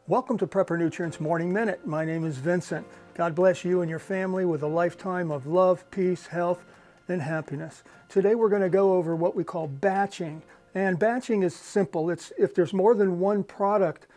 Welcome to Prepper Nutrients Morning Minute. My name is Vincent. God bless you and your family with a lifetime of love, peace, health, and happiness. Today we're going to go over what we call batching. And batching is simple. It's if there's more than one product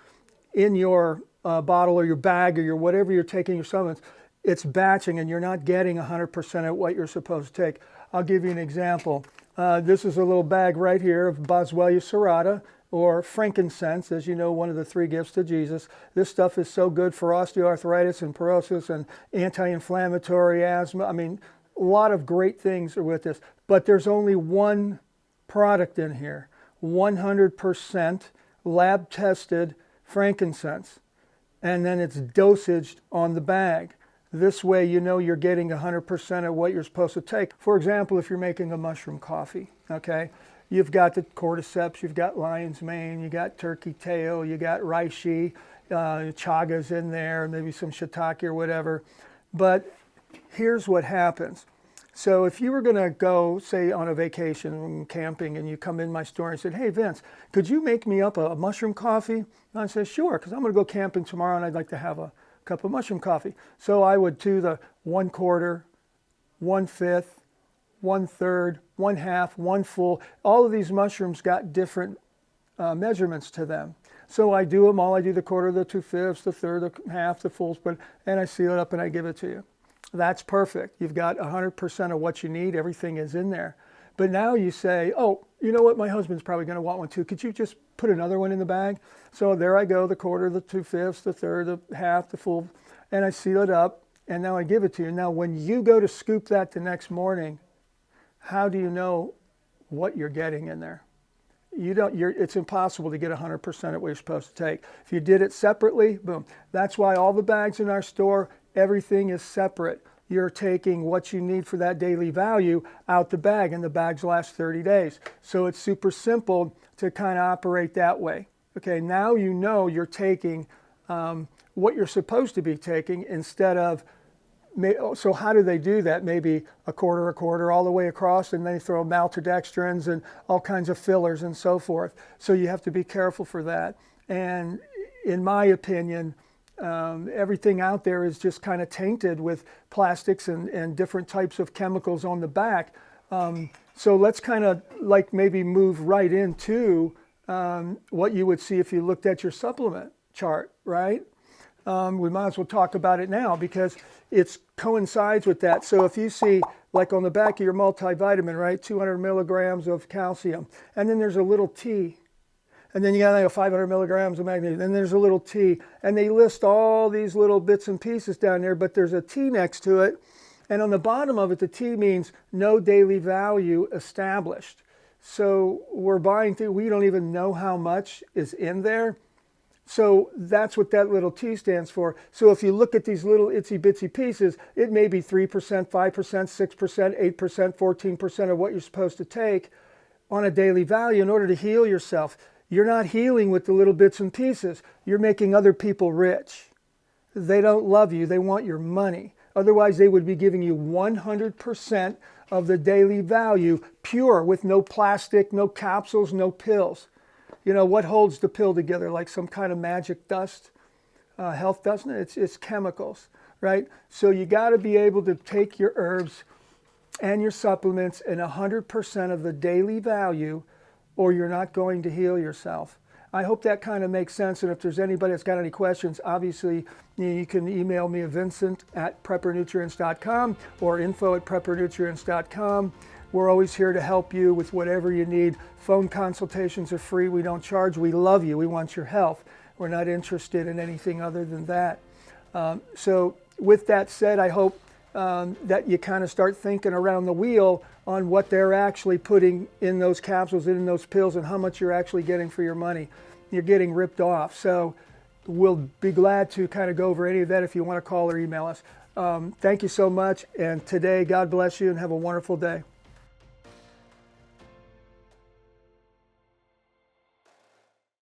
in your bottle or your bag or your whatever you're taking your supplements, it's batching and you're not getting 100% of what you're supposed to take. I'll give you an example. This is a little bag right here of Boswellia serrata, or frankincense, as you know, one of the three gifts to Jesus. This stuff is so good for osteoarthritis and porosis and anti-inflammatory, asthma. I mean, a lot of great things are with this. But there's only one product in here, 100% lab-tested frankincense. And then it's dosaged on the bag. This way you know you're getting 100% of what you're supposed to take. For example, if you're making a mushroom coffee, okay? You've got the cordyceps, you've got lion's mane, you got turkey tail, you got reishi, chagas in there, maybe some shiitake or whatever. But here's what happens. So if you were going to go, say, on a vacation, camping, and you come in my store and said, "Hey, Vince, could you make me up a mushroom coffee?" And I said, "Sure, because I'm going to go camping tomorrow and I'd like to have a cup of mushroom coffee." So I would do the 1/4, 1/5, 1/3, 1/2, 1 full. All of these mushrooms got different measurements to them. So I do them all. I do the 1/4, the 2/5, the 1/3, the 1/2, the fulls, and I seal it up and I give it to you. That's perfect. You've got 100% of what you need. Everything is in there. But now you say, "Oh, you know what? My husband's probably going to want one too. Could you just put another one in the bag?" So there I go, the 1/4, the 2/5, the 1/3, the 1/2, the full, and I seal it up, and now I give it to you. Now, when you go to scoop that the next morning, how do you know what you're getting in there? It's impossible to get 100% of what you're supposed to take. If you did it separately, boom. That's why all the bags in our store, everything is separate. You're taking what you need for that daily value out the bag, and the bags last 30 days. So it's super simple to kind of operate that way. Okay, now you know you're taking what you're supposed to be taking instead of. So how do they do that? Maybe a quarter, all the way across, and they throw maltodextrins and all kinds of fillers and so forth. So you have to be careful for that. And in my opinion, everything out there is just kind of tainted with plastics and different types of chemicals on the back. So let's kind of like maybe move right into what you would see if you looked at your supplement chart, right? We might as well talk about it now because it coincides with that. So if you see, like on the back of your multivitamin, right, 200 milligrams of calcium, and then there's a little T, and then you got 500 milligrams of magnesium, and there's a little T, and they list all these little bits and pieces down there, but there's a T next to it, and on the bottom of it, the T means no daily value established. So we're buying things, we don't even know how much is in there. So that's what that little T stands for. So if you look at these little itsy bitsy pieces, it may be 3%, 5%, 6%, 8%, 14% of what you're supposed to take on a daily value in order to heal yourself. You're not healing with the little bits and pieces. You're making other people rich. They don't love you. They want your money. Otherwise, they would be giving you 100% of the daily value, pure, with no plastic, no capsules, no pills. You know, what holds the pill together? Like some kind of magic dust, health dust? It's chemicals, right? So you got to be able to take your herbs and your supplements and 100% of the daily value, or you're not going to heal yourself. I hope that kind of makes sense. And if there's anybody that's got any questions, obviously you can email me at vincent@preppernutrients.com or info@preppernutrients.com. We're always here to help you with whatever you need. Phone consultations are free. We don't charge. We love you. We want your health. We're not interested in anything other than that. So with that said, I hope that you kind of start thinking around the wheel on what they're actually putting in those capsules, in those pills, and how much you're actually getting for your money. You're getting ripped off. So we'll be glad to kind of go over any of that if you want to call or email us. Thank you so much. And today, God bless you and have a wonderful day.